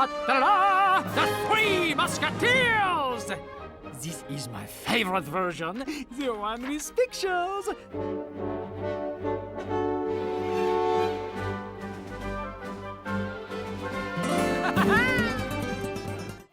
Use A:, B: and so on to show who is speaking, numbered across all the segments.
A: Ta-da-da! The Three Musketeers! This is my favorite version, the one with pictures.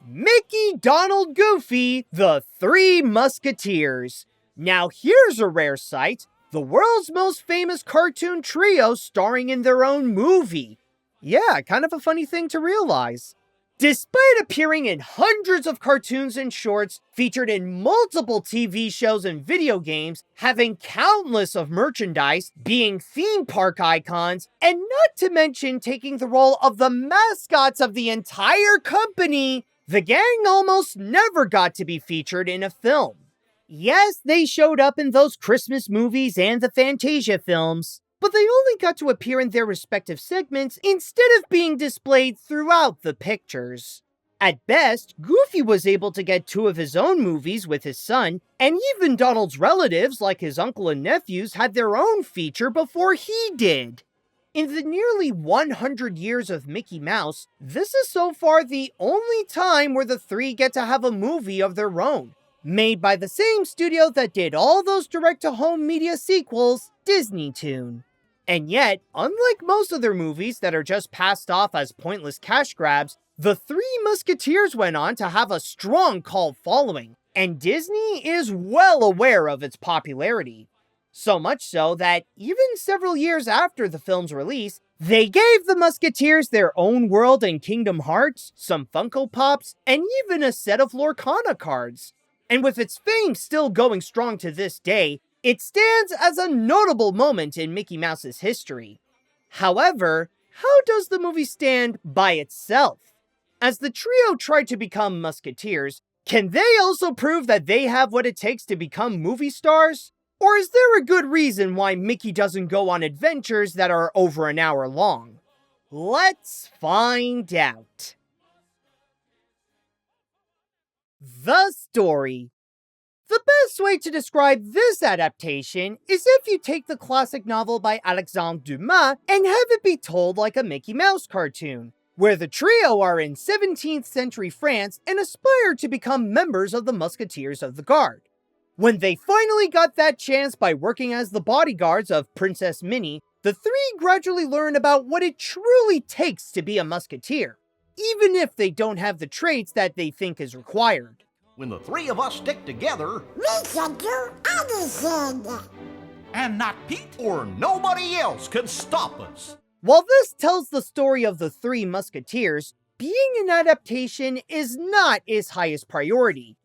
B: Mickey, Donald, Goofy, the Three Musketeers. Now here's a rare sight, the world's most famous cartoon trio starring in their own movie. Yeah, kind of a funny thing to realize. Despite appearing in hundreds of cartoons and shorts, featured in multiple TV shows and video games, having countless of merchandise, being theme park icons, and not to mention taking the role of the mascots of the entire company, the gang almost never got to be featured in a film. Yes, they showed up in those Christmas movies and the Fantasia films, but they only got to appear in their respective segments instead of being displayed throughout the pictures. At best, Goofy was able to get 2 of his own movies with his son, and even Donald's relatives, like his uncle and nephews, had their own feature before he did. In the nearly 100 years of Mickey Mouse, this is so far the only time where the three get to have a movie of their own, made by the same studio that did all those direct-to-home media sequels, Disney Toon. And yet, unlike most of their movies that are just passed off as pointless cash grabs, the Three Musketeers went on to have a strong cult following, and Disney is well aware of its popularity. So much so that even several years after the film's release, they gave the Musketeers their own world in Kingdom Hearts, some Funko Pops, and even a set of Lorcana cards. And with its fame still going strong to this day, it stands as a notable moment in Mickey Mouse's history. However, how does the movie stand by itself? As the trio tried to become Musketeers, can they also prove that they have what it takes to become movie stars? Or is there a good reason why Mickey doesn't go on adventures that are over an hour long? Let's find out. The story. The best way to describe this adaptation is if you take the classic novel by Alexandre Dumas and have it be told like a Mickey Mouse cartoon, where the trio are in 17th century France and aspire to become members of the Musketeers of the Guard. When they finally got that chance by working as the bodyguards of Princess Minnie, the three gradually learn about what it truly takes to be a musketeer, even if they don't have the traits that they think is required.
C: When the 3 of us stick together,
D: we can do anything.
C: And not Pete or nobody else can stop us.
B: While this tells the story of the Three Musketeers, being an adaptation is not its highest priority.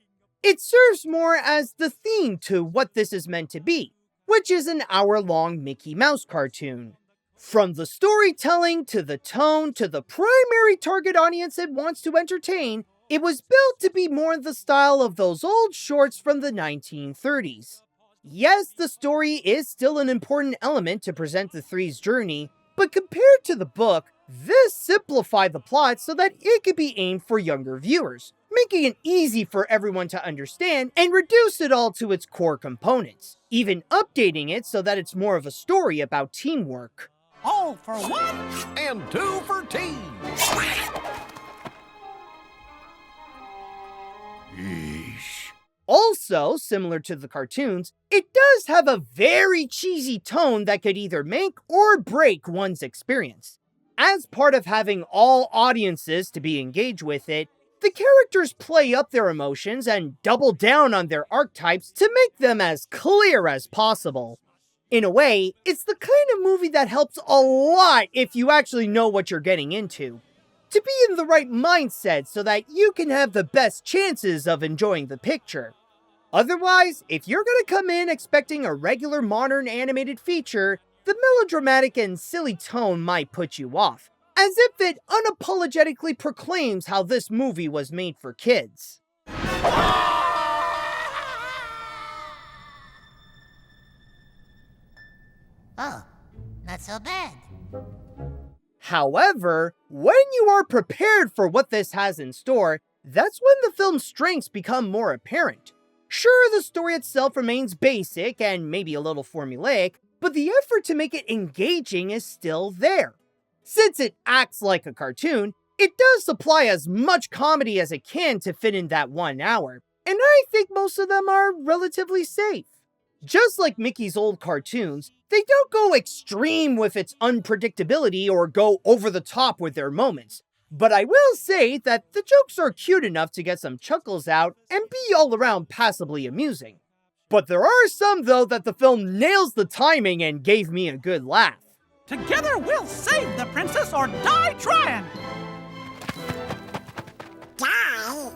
B: It serves more as the theme to what this is meant to be, which is an hour-long Mickey Mouse cartoon. From the storytelling, to the tone, to the primary target audience it wants to entertain, it was built to be more in the style of those old shorts from the 1930s. Yes, the story is still an important element to present the three's journey, but compared to the book, this simplified the plot so that it could be aimed for younger viewers, making it easy for everyone to understand and reduce it all to its core components, even updating it so that it's more of a story about teamwork.
C: All for one and 2 for team.
B: Also, similar to the cartoons, it does have a very cheesy tone that could either make or break one's experience. As part of having all audiences to be engaged with it, the characters play up their emotions and double down on their archetypes to make them as clear as possible. In a way, it's the kind of movie that helps a lot if you actually know what you're getting into. To be in the right mindset so that you can have the best chances of enjoying the picture. Otherwise, if you're gonna come in expecting a regular modern animated feature, the melodramatic and silly tone might put you off, as if it unapologetically proclaims how this movie was made for kids.
D: Oh, not so bad.
B: However, when you are prepared for what this has in store, that's when the film's strengths become more apparent. Sure, the story itself remains basic and maybe a little formulaic, but the effort to make it engaging is still there. Since it acts like a cartoon, It does supply as much comedy as it can to fit in that 1 hour, and I think most of them are relatively safe. Just like Mickey's old cartoons, they don't go extreme with its unpredictability or go over the top with their moments. But I will say that the jokes are cute enough to get some chuckles out and be all around passably amusing. But there are some, though, that the film nails the timing and gave me a good laugh.
A: Together we'll save the princess or die trying!
D: Die?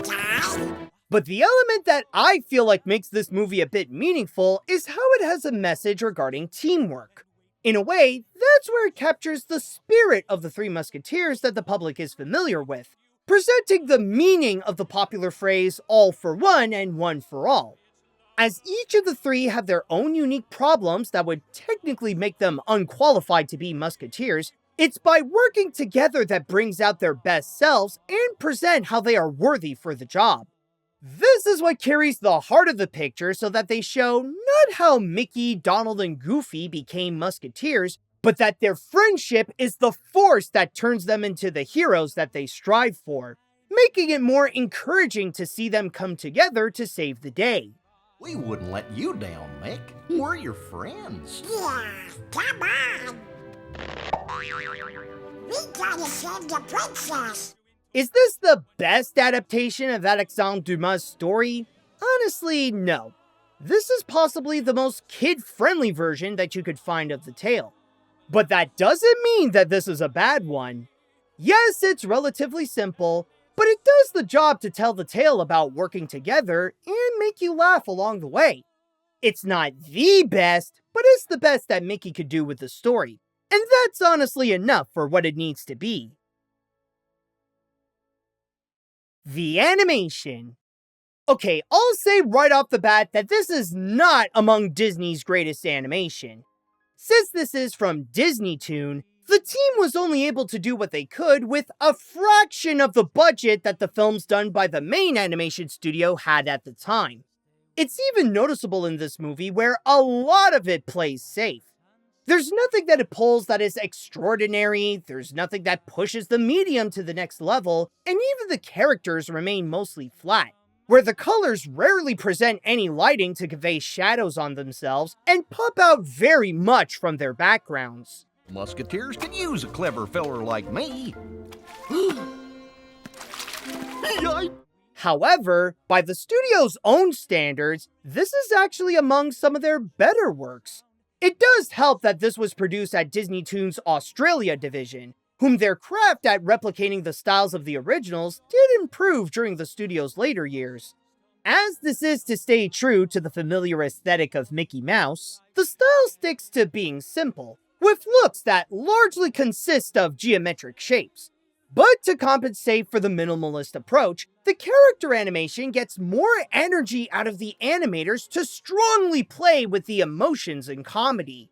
D: Die?
B: But the element that I feel like makes this movie a bit meaningful is how it has a message regarding teamwork. In a way, that's where it captures the spirit of the Three Musketeers that the public is familiar with, presenting the meaning of the popular phrase, all for one and one for all. As each of the three have their own unique problems that would technically make them unqualified to be musketeers, it's by working together that brings out their best selves and present how they are worthy for the job. This is what carries the heart of the picture so that they show not how Mickey, Donald, and Goofy became musketeers, but that their friendship is the force that turns them into the heroes that they strive for, making it more encouraging to see them come together to save the day.
C: We wouldn't let you down, Mick. We're your friends.
D: Yeah, come on. We gotta save the princess.
B: Is this the best adaptation of Alexandre Dumas' story? Honestly, no. This is possibly the most kid-friendly version that you could find of the tale. But that doesn't mean that this is a bad one. Yes, it's relatively simple, but it does the job to tell the tale about working together and make you laugh along the way. It's not the best, but it's the best that Mickey could do with the story. And that's honestly enough for what it needs to be. The animation. Okay, I'll say right off the bat that this is not among Disney's greatest animation. Since this is from Disney Toon, the team was only able to do what they could with a fraction of the budget that the films done by the main animation studio had at the time. It's even noticeable in this movie where a lot of it plays safe. There's nothing that it pulls that is extraordinary, there's nothing that pushes the medium to the next level, and even the characters remain mostly flat, where the colors rarely present any lighting to convey shadows on themselves and pop out very much from their backgrounds.
C: Musketeers can use a clever feller like me.
B: However, by the studio's own standards, this is actually among some of their better works. It does help that this was produced at Disney Toon's Australia division, whom their craft at replicating the styles of the originals did improve during the studio's later years. As this is to stay true to the familiar aesthetic of Mickey Mouse, the style sticks to being simple, with looks that largely consist of geometric shapes. But to compensate for the minimalist approach, the character animation gets more energy out of the animators to strongly play with the emotions and comedy.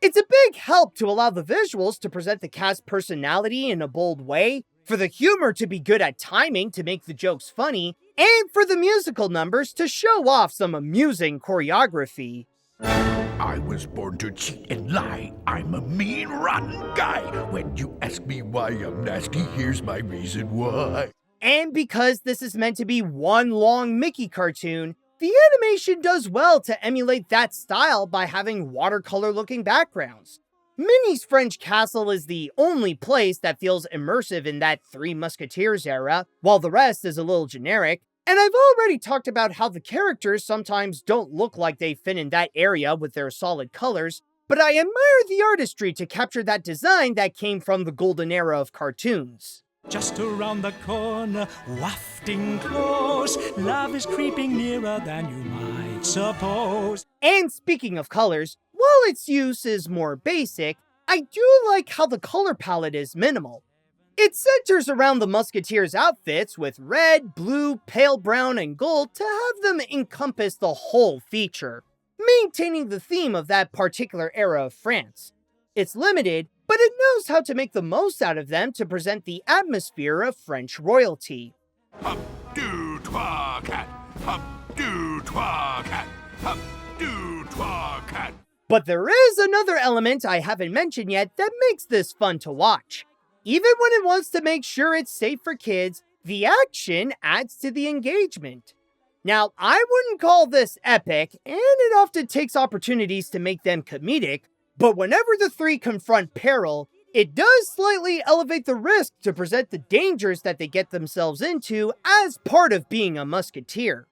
B: It's a big help to allow the visuals to present the cast personality in a bold way, for the humor to be good at timing to make the jokes funny, and for the musical numbers to show off some amusing choreography.
E: I was born to cheat and lie. I'm a mean, rotten guy. When you ask me why I'm nasty, here's my reason why.
B: And because this is meant to be one long Mickey cartoon, the animation does well to emulate that style by having watercolor-looking backgrounds. Minnie's French castle is the only place that feels immersive in that Three Musketeers era, while the rest is a little generic. And I've already talked about how the characters sometimes don't look like they fit in that area with their solid colors, but I admire the artistry to capture that design that came from the golden era of cartoons.
A: Just around the corner, wafting close, love is creeping nearer than you might suppose.
B: And speaking of colors, while its use is more basic, I do like how the color palette is minimal. It centers around the Musketeers' outfits with red, blue, pale brown, and gold to have them encompass the whole feature, maintaining the theme of that particular era of France. It's limited, but it knows how to make the most out of them to present the atmosphere of French royalty.
E: Hop, do, twa, cat. Hop, do, twa, cat. Hop, do, twa, cat.
B: But there is another element I haven't mentioned yet that makes this fun to watch. Even when it wants to make sure it's safe for kids, the action adds to the engagement. Now, I wouldn't call this epic, and it often takes opportunities to make them comedic, but whenever the three confront peril, it does slightly elevate the risk to present the dangers that they get themselves into as part of being a musketeer.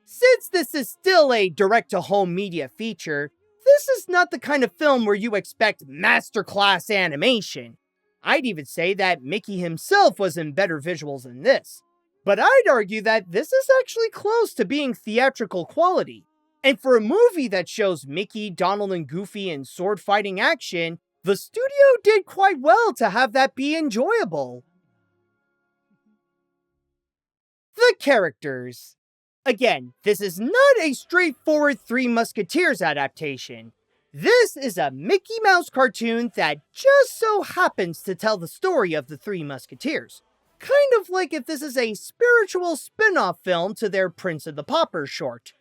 B: Since this is still a direct-to-home media feature, this is not the kind of film where you expect masterclass animation. I'd even say that Mickey himself was in better visuals than this. But I'd argue that this is actually close to being theatrical quality. And for a movie that shows Mickey, Donald, and Goofy in sword-fighting action, the studio did quite well to have that be enjoyable. The characters. Again, this is not a straightforward Three Musketeers adaptation. This is a Mickey Mouse cartoon that just so happens to tell the story of the Three Musketeers. Kind of like if this is a spiritual spin-off film to their Prince of the Pauper short.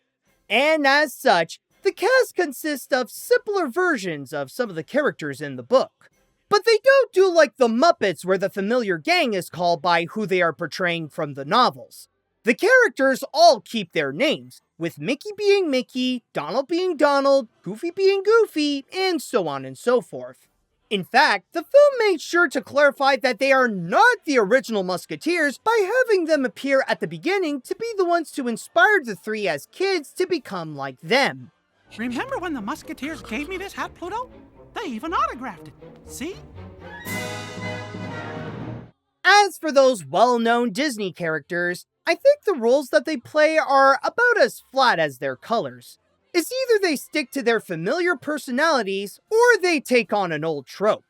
B: And as such, the cast consists of simpler versions of some of the characters in the book. But they don't do like the Muppets where the familiar gang is called by who they are portraying from the novels. The characters all keep their names, with Mickey being Mickey, Donald being Donald, Goofy being Goofy, and so on and so forth. In fact, the film made sure to clarify that they are not the original Musketeers by having them appear at the beginning to be the ones to inspire the three as kids to become like them.
F: Remember when the Musketeers gave me this hat, Pluto? They even autographed it. See?
B: As for those well-known Disney characters, I think the roles that they play are about as flat as their colors. It's either they stick to their familiar personalities, or they take on an old trope.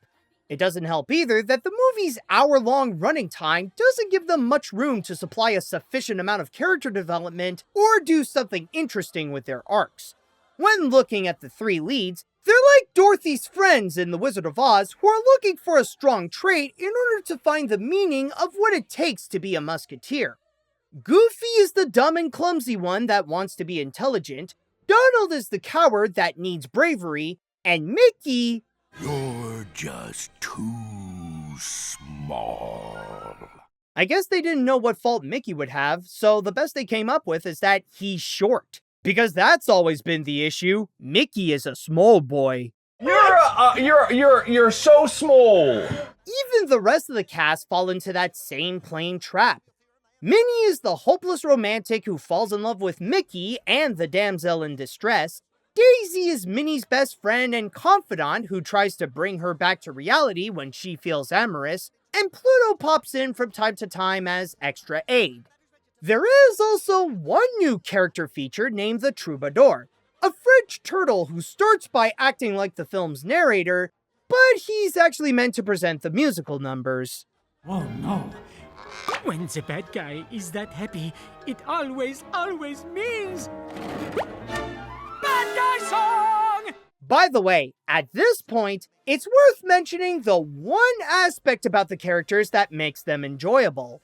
B: It doesn't help either that the movie's hour-long running time doesn't give them much room to supply a sufficient amount of character development or do something interesting with their arcs. When looking at the three leads, they're like Dorothy's friends in The Wizard of Oz who are looking for a strong trait in order to find the meaning of what it takes to be a musketeer. Goofy is the dumb and clumsy one that wants to be intelligent, Donald is the coward that needs bravery, and Mickey...
E: You're just too small.
B: I guess they didn't know what fault Mickey would have, so the best they came up with is that he's short. Because that's always been the issue. Mickey is a small boy.
G: You're so small.
B: Even the rest of the cast fall into that same plain trap. Minnie is the hopeless romantic who falls in love with Mickey and the damsel in distress. Daisy is Minnie's best friend and confidant who tries to bring her back to reality when she feels amorous, and Pluto pops in from time to time as extra aid. There is also one new character feature named the Troubadour, a French turtle who starts by acting like the film's narrator, but he's actually meant to present the musical numbers.
A: Oh no. When the bad guy is that happy, it always means... Bad guy song!
B: By the way, at this point, it's worth mentioning the one aspect about the characters that makes them enjoyable.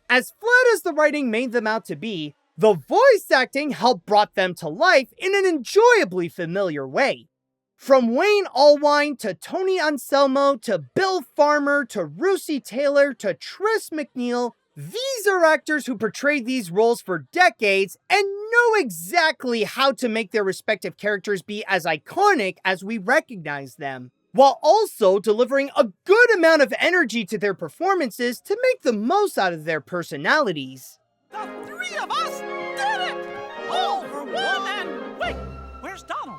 B: As flat as the writing made them out to be, the voice acting helped brought them to life in an enjoyably familiar way. From Wayne Allwine to Tony Anselmo to Bill Farmer to Russi Taylor to Tris McNeil, these are actors who portrayed these roles for decades and know exactly how to make their respective characters be as iconic as we recognize them, while also delivering a good amount of energy to their performances to make the most out of their personalities.
F: The three of us did it! All for one and... Wait, where's Donald?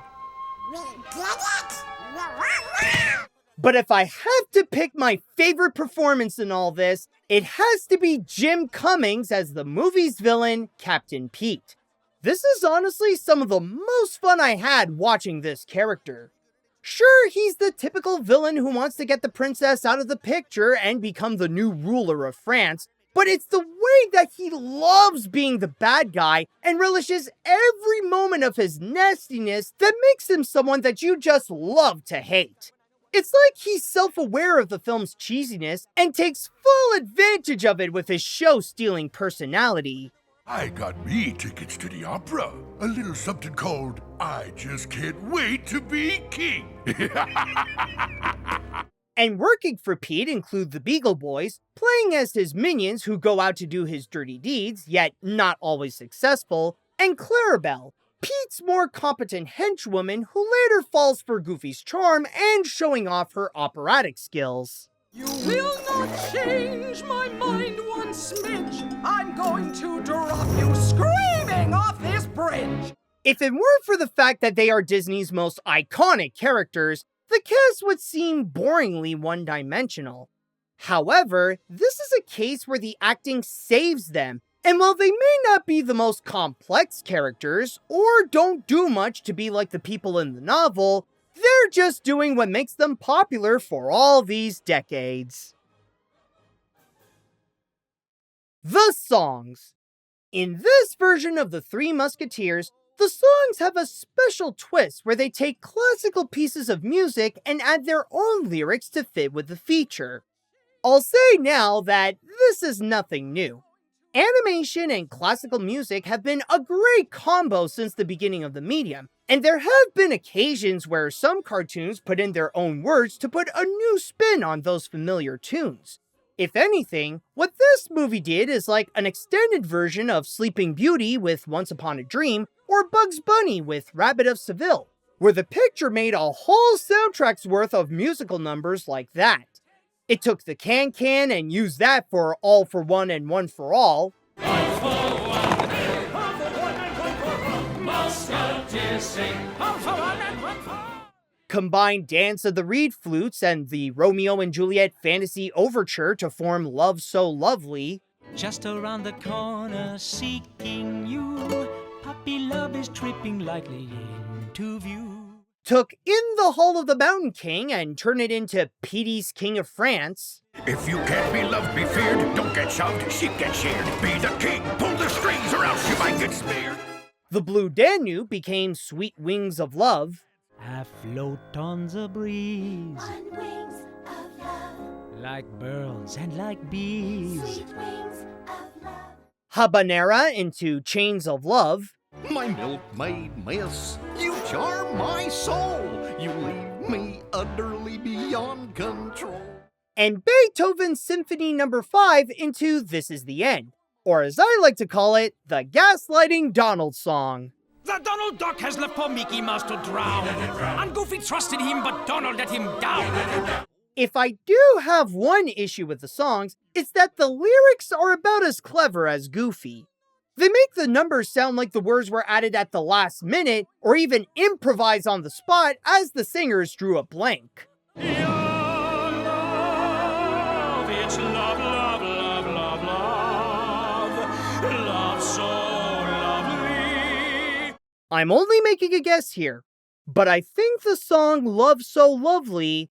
D: We did it!
B: But if I have to pick my favorite performance in all this, it has to be Jim Cummings as the movie's villain, Captain Pete. This is honestly some of the most fun I had watching this character. Sure, he's the typical villain who wants to get the princess out of the picture and become the new ruler of France, but it's the way that he loves being the bad guy and relishes every moment of his nastiness that makes him someone that you just love to hate. It's like he's self-aware of the film's cheesiness and takes full advantage of it with his show-stealing personality.
E: I got me tickets to the opera. A little something called I Just Can't Wait to Be King.
B: And working for Pete include the Beagle Boys, playing as his minions who go out to do his dirty deeds, yet not always successful, and Clarabelle, Pete's more competent henchwoman who later falls for Goofy's charm and showing off her operatic skills.
F: You will not change my mind one smidge. I'm going to drop you screaming off this bridge.
B: If it weren't for the fact that they are Disney's most iconic characters, the cast would seem boringly one-dimensional. However, this is a case where the acting saves them, and while they may not be the most complex characters, or don't do much to be like the people in the novel, they're just doing what makes them popular for all these decades. The songs. In this version of the Three Musketeers, the songs have a special twist where they take classical pieces of music and add their own lyrics to fit with the feature. I'll say now that this is nothing new. Animation and classical music have been a great combo since the beginning of the medium, and there have been occasions where some cartoons put in their own words to put a new spin on those familiar tunes. If anything, what this movie did is like an extended version of Sleeping Beauty with Once Upon a Dream, or Bugs Bunny with Rabbit of Seville, where the picture made a whole soundtrack's worth of musical numbers like that. It took the can-can and used that for All for One and One for All.
A: All for one, Musketeers sing. All for one and one for all.
B: Combined Dance of the Reed Flutes and the Romeo and Juliet Fantasy Overture to form Love So Lovely.
A: Just around the corner seeking you, puppy love is tripping lightly into view.
B: Took In the Hall of the Mountain King and turned it into Petey's King of France.
E: If you can't be loved, be feared. Don't get shoved, sheep get sheared. Be the king, pull the strings or else you might get smeared.
B: The Blue Danube became Sweet Wings of Love.
A: Afloat on the breeze,
D: On wings of love,
A: like birds and like bees.
D: sweet wings of love.
B: Habanera into Chains of Love.
C: My milkmaid miss, you charm my soul. You leave me utterly beyond control.
B: And Beethoven's Symphony No. 5 into This Is the End, or as I like to call it, the Gaslighting Donald song.
A: The Donald Duck has left poor Mickey Mouse to drown. And Goofy trusted him, but Donald let him down.
B: If I do have one issue with the songs, it's that the lyrics are about as clever as Goofy. They make the numbers sound like the words were added at the last minute, or even improvised on the spot as the singers drew a blank.
A: Your love, it's love, love, love, love, love. Love so lovely.
B: I'm only making a guess here, but I think the song Love So Lovely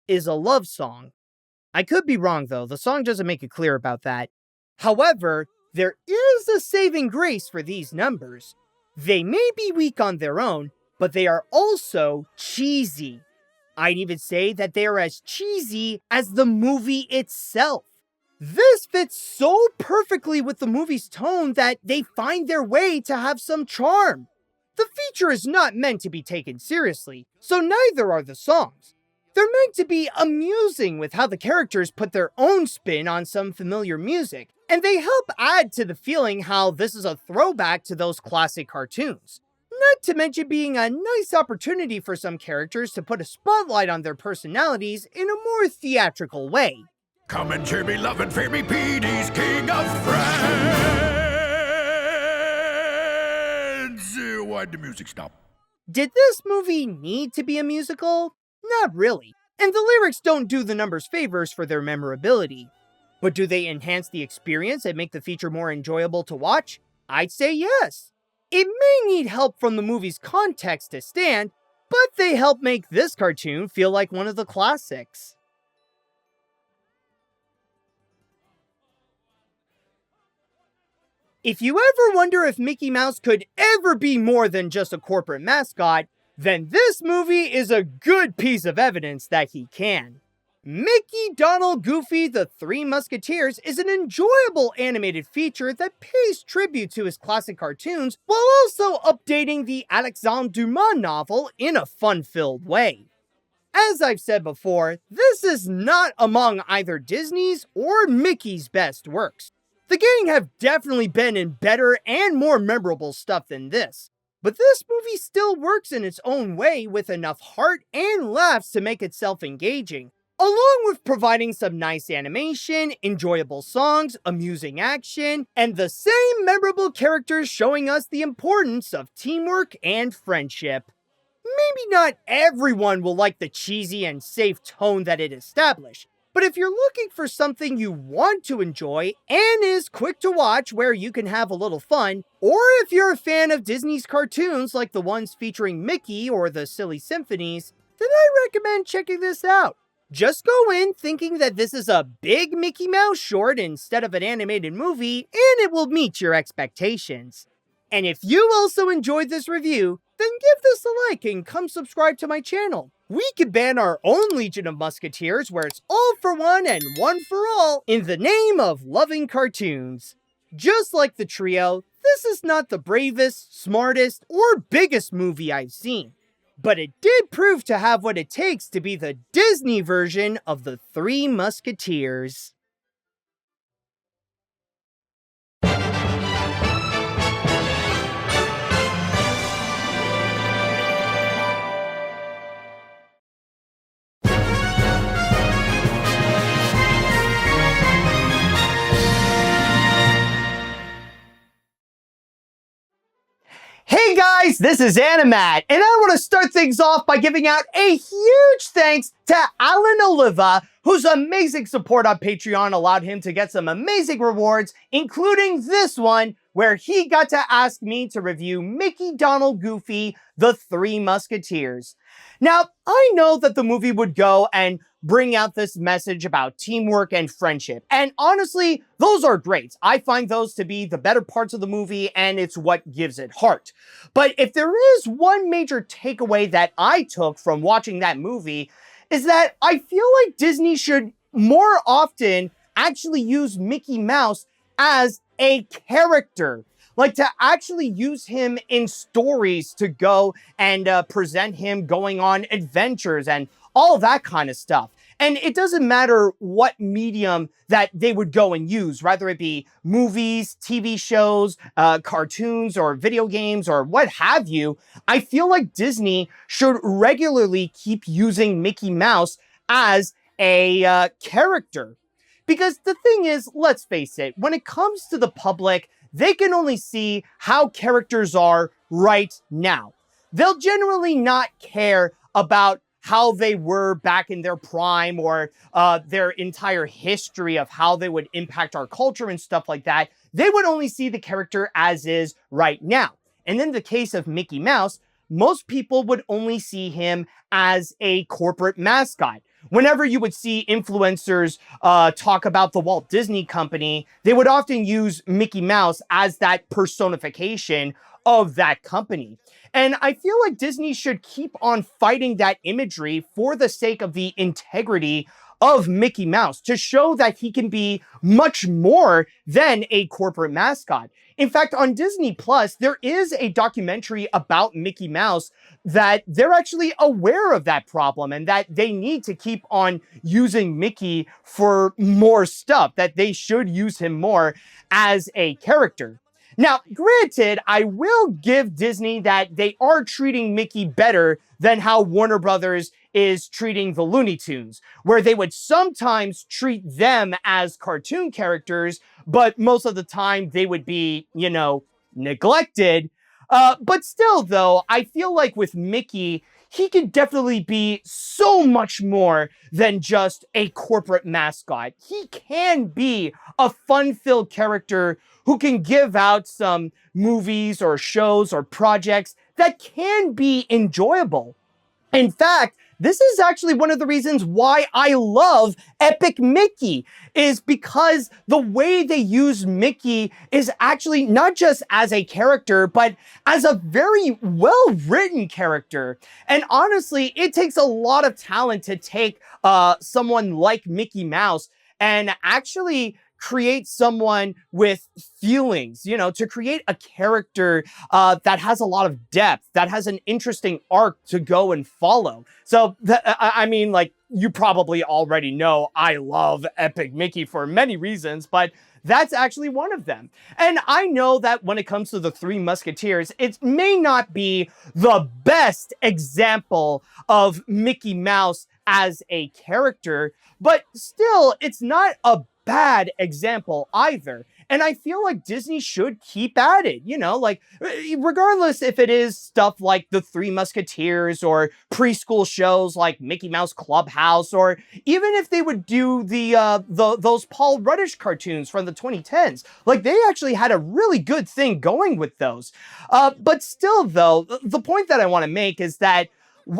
B: is a love song. I could be wrong though, the song doesn't make it clear about that. However, there is a saving grace for these numbers. They may be weak on their own, but they are also cheesy. I'd even say that they are as cheesy as the movie itself. This fits so perfectly with the movie's tone that they find their way to have some charm. The feature is not meant to be taken seriously, so neither are the songs. They're meant to be amusing with how the characters put their own spin on some familiar music, and they help add to the feeling how this is a throwback to those classic cartoons. Not to mention being a nice opportunity for some characters to put a spotlight on their personalities in a more theatrical way.
E: Come and cheer me, love and fear me, Petey's King of France. Why'd the music stop?
B: Did this movie need to be a musical? Not really. And the lyrics don't do the numbers favors for their memorability. But do they enhance the experience and make the feature more enjoyable to watch? I'd say yes. It may need help from the movie's context to stand, but they help make this cartoon feel like one of the classics. If you ever wonder if Mickey Mouse could ever be more than just a corporate mascot, then this movie is a good piece of evidence that he can. Mickey, Donald, Goofy, the Three Musketeers is an enjoyable animated feature that pays tribute to his classic cartoons while also updating the Alexandre Dumas novel in a fun-filled way. As I've said before, this is not among either Disney's or Mickey's best works. The gang have definitely been in better and more memorable stuff than this, but this movie still works in its own way with enough heart and laughs to make itself engaging, along with providing some nice animation, enjoyable songs, amusing action, and the same memorable characters showing us the importance of teamwork and friendship. Maybe not everyone will like the cheesy and safe tone that it established, but if you're looking for something you want to enjoy and is quick to watch where you can have a little fun, or if you're a fan of Disney's cartoons like the ones featuring Mickey or the Silly Symphonies, then I recommend checking this out. Just go in thinking that this is a big Mickey Mouse short instead of an animated movie, and it will meet your expectations. And if you also enjoyed this review, then give this a like and come subscribe to my channel. We could ban our own Legion of Musketeers where it's all for one and one for all in the name of loving cartoons. Just like the trio, this is not the bravest, smartest, or biggest movie I've seen, but it did prove to have what it takes to be the Disney version of the Three Musketeers. Hey guys, this is Animat, and I want to start things off by giving out a huge thanks to Alan Oliva, whose amazing support on Patreon allowed him to get some amazing rewards, including this one, where he got to ask me to review Mickey, Donald, Goofy, the Three Musketeers. Now, I know that the movie would go and bring out this message about teamwork and friendship. And honestly, those are great. I find those to be the better parts of the movie, and it's what gives it heart. But if there is one major takeaway that I took from watching that movie, is that I feel like Disney should more often actually use Mickey Mouse as a character. Like to actually use him in stories to go and present him going on adventures and all that kind of stuff. And it doesn't matter what medium that they would go and use, whether it be movies, TV shows, cartoons, or video games, or what have you. I feel like Disney should regularly keep using Mickey Mouse as a character. Because the thing is, let's face it, when it comes to the public, they can only see how characters are right now. They'll generally not care about how they were back in their prime or their entire history of how they would impact our culture and stuff like that. They would only see the character as is right now. And in the case of Mickey Mouse, most people would only see him as a corporate mascot. Whenever you would see influencers talk about the Walt Disney Company, they would often use Mickey Mouse as that personification of that company. And I feel like Disney should keep on fighting that imagery for the sake of the integrity of Mickey Mouse, to show that he can be much more than a corporate mascot. In fact, on Disney Plus, there is a documentary about Mickey Mouse that they're actually aware of that problem and that they need to keep on using Mickey for more stuff, that they should use him more as a character. Now, granted, I will give Disney that they are treating Mickey better than how Warner Brothers is treating the Looney Tunes, where they would sometimes treat them as cartoon characters, but most of the time they would be, neglected. But still, though, I feel like with Mickey, he could definitely be so much more than just a corporate mascot. He can be a fun-filled character who can give out some movies or shows or projects that can be enjoyable. In fact, this is actually one of the reasons why I love Epic Mickey, is because the way they use Mickey is actually not just as a character, but as a very well-written character. And honestly, it takes a lot of talent to take someone like Mickey Mouse and actually create someone with feelings, to create a character that has a lot of depth, that has an interesting arc to go and follow. So, you probably already know I love Epic Mickey for many reasons, but that's actually one of them. And I know that when it comes to the Three Musketeers, it may not be the best example of Mickey Mouse as a character, but still, it's not a bad example either. And I feel like Disney should keep at it, regardless if it is stuff like the Three Musketeers or preschool shows like Mickey Mouse Clubhouse, or even if they would do those Paul Ruddish cartoons from the 2010s. Like, they actually had a really good thing going with those. But still, though, the point that I want to make is that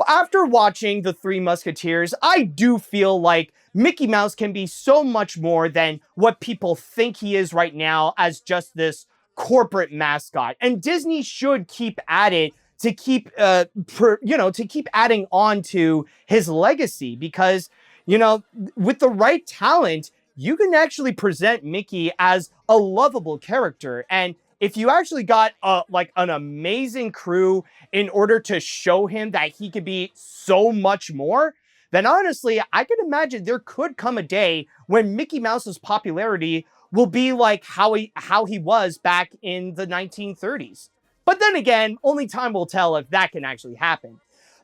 B: after watching the Three Musketeers, I do feel like Mickey Mouse can be so much more than what people think he is right now as just this corporate mascot. And Disney should keep at it to keep, to keep adding on to his legacy, because, with the right talent, you can actually present Mickey as a lovable character. And if you actually got an amazing crew in order to show him that he could be so much more, then honestly, I can imagine there could come a day when Mickey Mouse's popularity will be like how he was back in the 1930s. But then again, only time will tell if that can actually happen.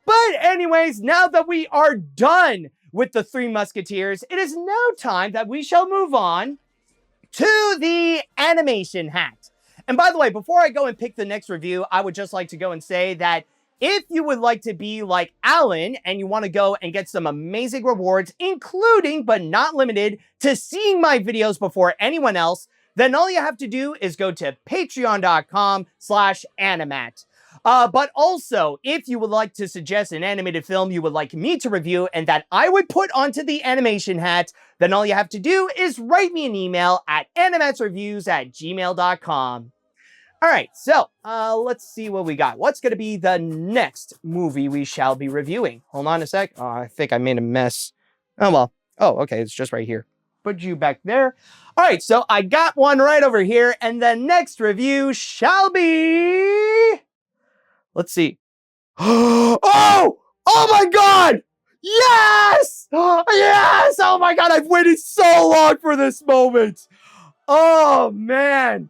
B: But anyways, now that we are done with the Three Musketeers, it is now time that we shall move on to the animation hat. And by the way, before I go and pick the next review, I would just like to go and say that if you would like to be like Alan and you want to go and get some amazing rewards, including but not limited to seeing my videos before anyone else, then all you have to do is go to patreon.com/animat. But also, if you would like to suggest an animated film you would like me to review and that I would put onto the animation hat, then all you have to do is write me an email at animatsreviews@gmail.com. All right, so let's see what we got. What's going to be the next movie we shall be reviewing? Hold on a sec. Oh, I think I made a mess. Oh, well. Oh, okay, it's just right here. Put you back there. All right, so I got one right over here, and the next review shall be... Let's see. Oh my God! Yes! Yes! Oh my God, I've waited so long for this moment. Oh, man.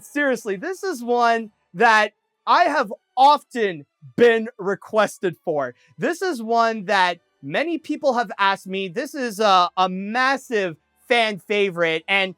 B: Seriously, this is one that I have often been requested for. This is one that many people have asked me. This is a massive fan favorite. And,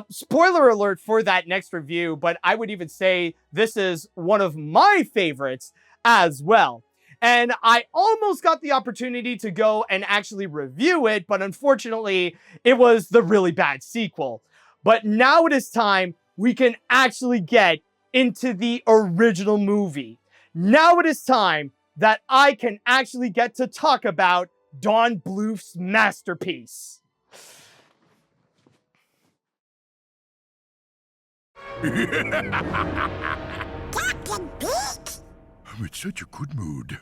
B: spoiler alert for that next review, but I would even say this is one of my favorites as well. And I almost got the opportunity to go and actually review it, but unfortunately, it was the really bad sequel. But now it is time we can actually get into the original movie. Now it is time that I can actually get to talk about Don Bluth's masterpiece.
E: I'm in such a good mood.